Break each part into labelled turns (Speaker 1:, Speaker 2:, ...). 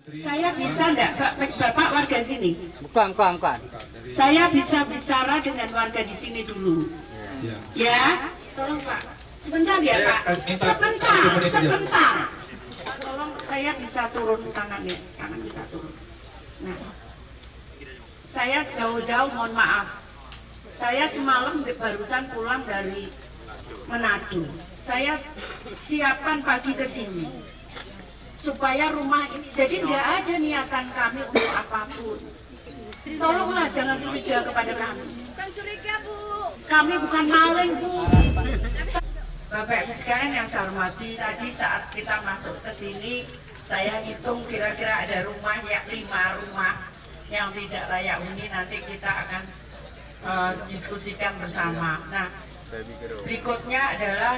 Speaker 1: Saya bisa enggak, Bapak warga sini?
Speaker 2: Bukan.
Speaker 1: Saya bisa bicara dengan warga di sini dulu. Ya, tolong Pak. Sebentar ya Pak. Sebentar. Tolong saya bisa turun tangannya, tangan bisa turun. Nah, saya jauh-jauh mohon maaf. Saya semalam barusan pulang dari Manado. Saya siapkan pagi ke sini. Supaya rumah ini, jadi nggak ada niatan kami untuk apapun. Tolonglah jangan curiga kepada kami.
Speaker 3: Bukan curiga, Bu.
Speaker 1: Kami bukan maling, Bu. Bapak Ibu sekalian yang saya hormati, tadi saat kita masuk ke sini, saya hitung kira-kira ada rumah ya 5 rumah yang tidak layak huni. Nanti kita akan diskusikan bersama. Nah, berikutnya adalah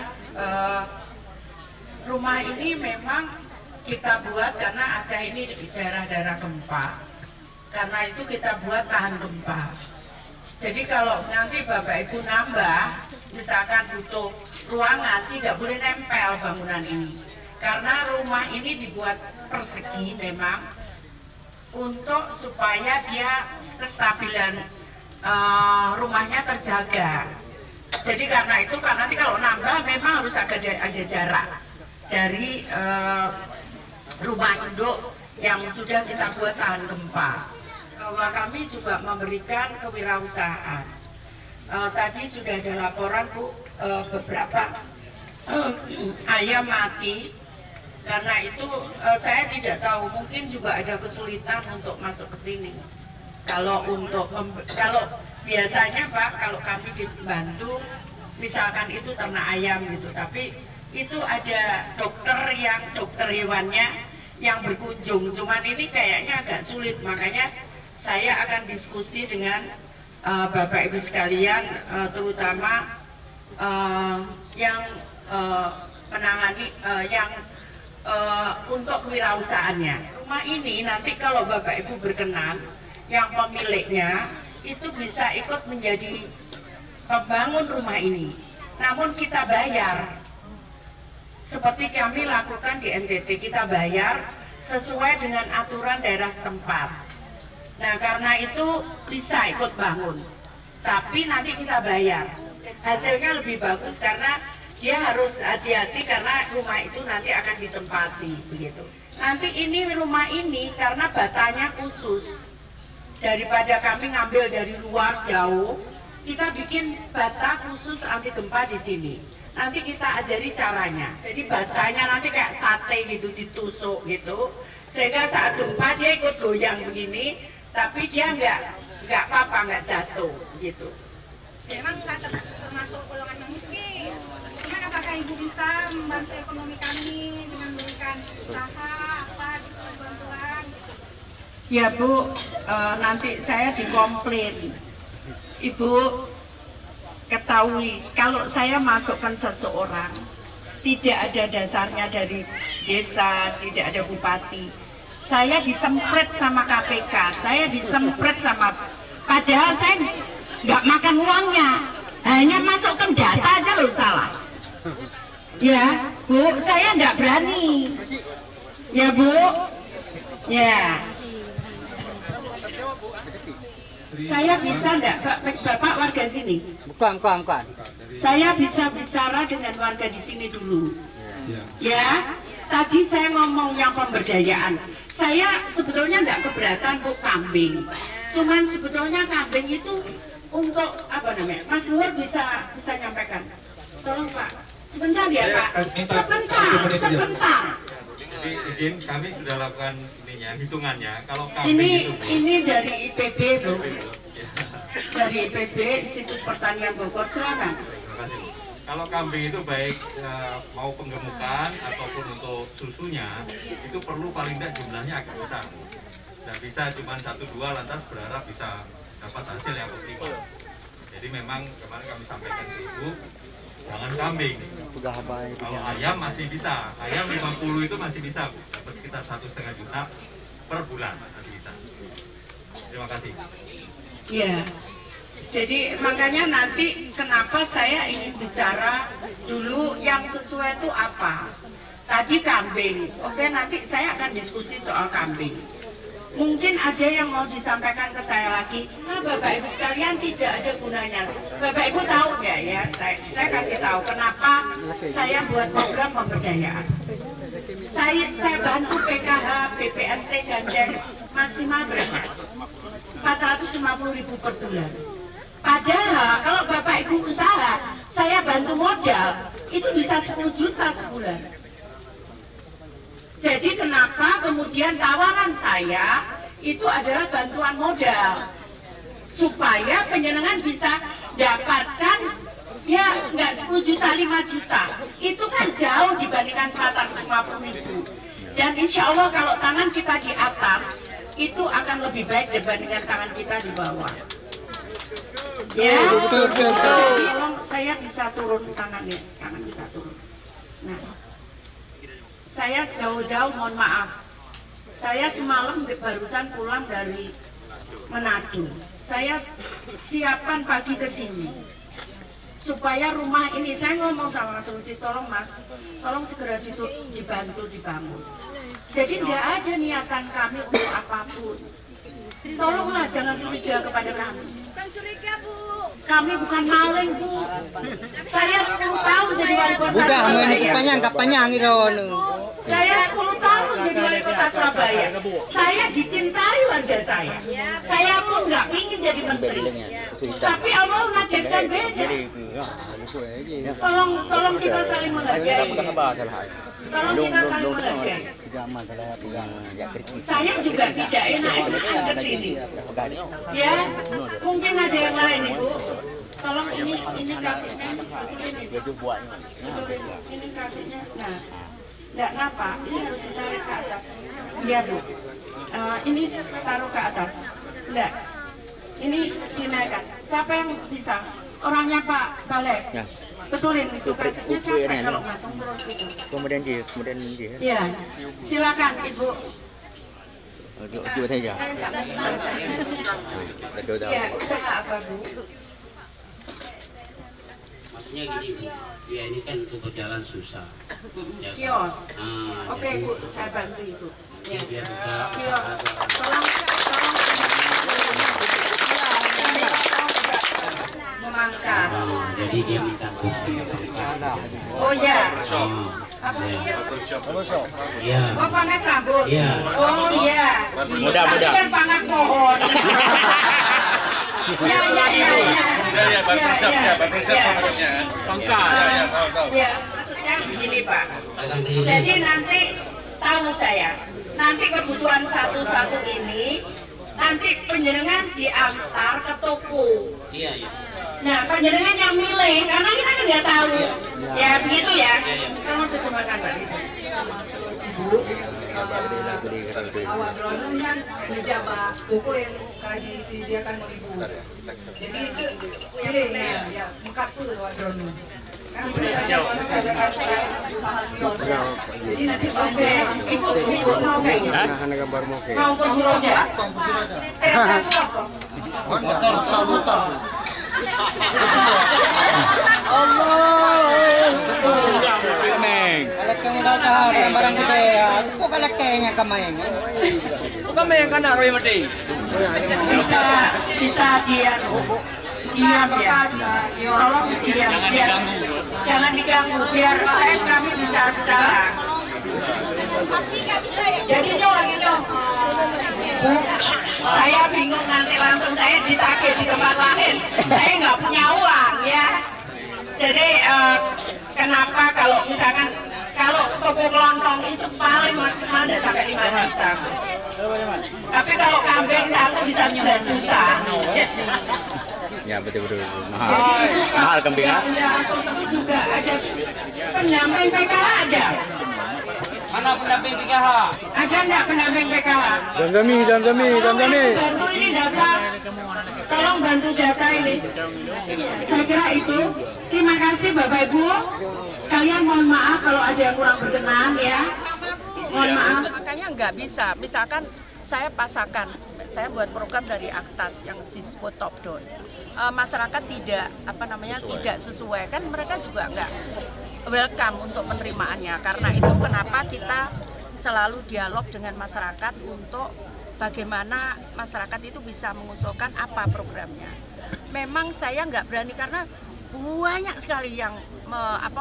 Speaker 1: rumah ini memang kita buat karena Aceh ini daerah-daerah gempa. Karena itu kita buat tahan gempa. Jadi kalau nanti Bapak Ibu nambah, misalkan butuh ruangan, tidak boleh nempel bangunan ini. Karena rumah ini dibuat persegi memang untuk supaya dia kestabilan rumahnya terjaga. Jadi karena itu, karena nanti kalau nambah memang harus ada jarak dari rumah induk yang sudah kita buat tahan gempa. Bahwa kami juga memberikan kewirausahaan. Tadi sudah ada laporan Bu, beberapa ayam mati. Karena itu saya tidak tahu, mungkin juga ada kesulitan untuk masuk ke sini. Kalau biasanya Pak, kalau kami dibantu, misalkan itu ternak ayam gitu, tapi itu ada dokter hewannya yang berkunjung. Cuman ini kayaknya agak sulit, makanya saya akan diskusi dengan Bapak Ibu sekalian, terutama yang menangani untuk kewirausahaannya. Rumah ini nanti kalau Bapak Ibu berkenan, yang pemiliknya itu bisa ikut menjadi pembangun rumah ini. Namun kita bayar. Seperti kami lakukan di NTT, kita bayar sesuai dengan aturan daerah setempat. Nah, karena itu bisa ikut bangun, tapi nanti kita bayar. Hasilnya lebih bagus karena dia harus hati-hati karena rumah itu nanti akan ditempati, begitu. Nanti ini rumah ini karena batanya khusus, daripada kami ngambil dari luar jauh, kita bikin bata khusus anti gempa di sini. Nanti kita ajari caranya. Jadi batanya nanti kayak sate gitu, ditusuk gitu, sehingga saat gempa dia ikut goyang begini, tapi dia nggak apa-apa, nggak jatuh gitu.
Speaker 3: Memang termasuk golongan yang miskin. Cuman apakah Ibu bisa membantu ekonomi kami dengan memberikan usaha apa gitu, bantuan?
Speaker 1: Ya Bu, nanti saya dikomplain. Ibu ketahui, kalau saya masukkan seseorang, tidak ada dasarnya dari desa, tidak ada bupati. Saya disempret sama KPK, saya disempret sama, padahal saya nggak makan uangnya, hanya masukkan data aja loh salah. Ya Bu, saya nggak berani. Ya Bu, ya. Saya bisa enggak, Bapak warga sini?
Speaker 2: Bukan.
Speaker 1: Saya bisa bicara dengan warga di sini dulu. Ya, tadi saya ngomong yang pemberdayaan. Saya sebetulnya enggak keberatan Bu kambing. Cuman sebetulnya kambing itu untuk apa namanya? Mas Luhur bisa nyampaikan. Tolong Pak, sebentar ya Pak. Sebentar.
Speaker 4: Jadi izin, kami sudah lakukan hitungannya. Kalau kambing
Speaker 1: ini dari IPB Bu. Dari IPB Institut Pertanian Bogor, silakan.
Speaker 4: Terima kasih. Kalau kambing itu baik mau penggemukan ataupun untuk susunya, itu perlu paling tidak jumlahnya agak besar. Tidak bisa cuma 1-2 lantas berharap bisa dapat hasil yang optimal. Jadi memang kemarin kami sampaikan ke Ibu, jangan kambing. Kalau ayam masih bisa, ayam 50 itu masih bisa, Bu. Dapat sekitar 1,5 juta per bulan masih bisa. Terima kasih.
Speaker 1: Ya, jadi makanya nanti kenapa saya ingin bicara dulu yang sesuai itu apa. Tadi kambing, oke nanti saya akan diskusi soal kambing. Mungkin ada yang mau disampaikan ke saya lagi. Nah, Bapak Ibu sekalian tidak ada gunanya. Bapak Ibu tahu nggak ya? Saya kasih tahu kenapa saya buat program pemberdayaan. Saya bantu PKH, BPNT, gandeng maksimal berapa? 450.000 per bulan. Padahal kalau Bapak Ibu usaha, saya bantu modal itu bisa 10 juta sebulan. Jadi kenapa kemudian tawaran saya itu adalah bantuan modal supaya penjenengan bisa dapatkan ya nggak 10 juta, 5 juta. Itu kan jauh dibandingkan 450.000. Dan insya Allah kalau tangan kita di atas itu akan lebih baik dibandingkan tangan kita di bawah. Ya, tolong saya bisa turun tangannya, tangan bisa turun. Nah, saya jauh-jauh mohon maaf. Saya semalam barusan pulang dari Manado. Saya siapkan pagi ke sini supaya rumah ini, saya ngomong sama Mas Rudi, tolong Mas, tolong segera dibantu dibangun. Jadi nggak ada niatan kami untuk apapun. Tolonglah jangan curiga kepada kami.
Speaker 3: Bukan curiga, Bu.
Speaker 1: Kami bukan maling, Bu. Saya 10 tahun jadi wali kota Surabaya.
Speaker 2: Kapanyang iron.
Speaker 1: Saya 10 tahun jadi wali kota Surabaya. Saya dicintai warga saya. Saya pun nggak ingin jadi menteri. Tapi Allah mengajarkan beda. Tolong kita saling menghargai. Tolong kita saling menghargai. Saya juga tidak enak ke sini. Ya, mungkin ada yang lain, Ibu. Tolong ini kakinya, ini kakinya. Nah, enggak kenapa? Ini harus ditarik ke atas. Lihat, Bu. Ini taruh ke atas. Enggak. Ini dinaikkan. Siapa yang bisa? Orangnya Pak Balek. Ya. Betulin itu kakinya capek kalau gantung terus gitu.
Speaker 2: Kemudian dia.
Speaker 1: Ya, silakan Ibu.
Speaker 2: Coba saja.
Speaker 1: Ya, usaha apa Bu?
Speaker 5: Maksudnya gini Bu, ya ini kan untuk berjalan susah. Ya,
Speaker 1: Kios. Oke Bu, saya bantu Ibu. Ya. Kios. Tolong memangkas.
Speaker 5: Jadi dia minta kursi memangkas.
Speaker 1: Oh ya.
Speaker 5: Apa?
Speaker 1: Iya. Oh pangkas rambut.
Speaker 5: Iya.
Speaker 1: Oh iya.
Speaker 2: Mudah.
Speaker 1: Kan pangkas pohon. Ya, maksudnya. Ya, maksudnya begini Pak. Jadi nanti tahu saya, nanti kebutuhan satu-satu ini nanti penjenengan diantar ke toko.
Speaker 5: Iya.
Speaker 1: Nah, penjenengan yang milih, karena kita kan nggak tahu. Ya, begitu ya. Kamu terjemahkan Mbak. Ibu.
Speaker 6: Awal drone kan menjabat toko yang kaji disediakan oleh Ibu. Jadi itu ya buka dulu awal drone. Kan ada usaha kios. Jadi nanti Ibu mau kayak gitu. Mau kursi roda.
Speaker 2: Motor. Kalak kamu datang barang gede ya. Kok kalak kayaknya kamayan? Kok kamayan kan aku yang mati?
Speaker 1: Bisa diam ya. Tolong diam. Jangan diganggu biar kami bisa bicara.
Speaker 3: Sakti nggak bisa ya?
Speaker 6: Jadi lagi dong.
Speaker 1: Bu, saya bingung nanti langsung saya ditagih di tempat lain. Saya nggak punya uang ya. Jadi kenapa kalau misalkan kalau toko kelontong itu paling maksimal tidak sampai 5 juta. Tapi kalau kambing satu bisa 9 juta.
Speaker 2: Ya betul. Mahal kambing.
Speaker 1: Itu juga ada pendamping PKH ada.
Speaker 5: Mana pendamping PKH?
Speaker 1: Ada enggak pendamping PKH?
Speaker 2: Dan kami.
Speaker 1: Bantu ini data. Tolong bantu data ini. Saya kira itu. Terima kasih Bapak Ibu. Sekalian mohon maaf kalau ada yang kurang berkenan ya. Mohon maaf.
Speaker 7: Makanya nggak bisa. Misalkan saya pasakan, saya buat program dari Aktas yang disebut top down. Masyarakat tidak tidak sesuai kan mereka juga nggak welcome untuk penerimaannya. Karena itu kenapa kita selalu dialog dengan masyarakat untuk bagaimana masyarakat itu bisa mengusulkan apa programnya. Memang saya nggak berani karena banyak sekali yang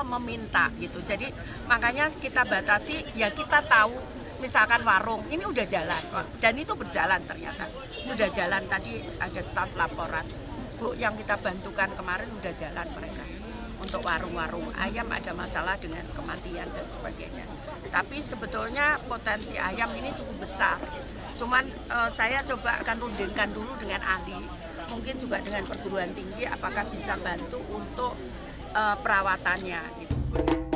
Speaker 7: meminta gitu. Jadi makanya kita batasi, ya kita tahu misalkan warung ini udah jalan dan itu berjalan ternyata. Sudah jalan, tadi ada staf laporan. Bu, yang kita bantukan kemarin udah jalan mereka. Untuk warung-warung ayam ada masalah dengan kematian dan sebagainya. Tapi sebetulnya potensi ayam ini cukup besar. Cuman saya coba akan rundingkan dulu dengan ahli, mungkin juga dengan perguruan tinggi, apakah bisa bantu untuk perawatannya gitu.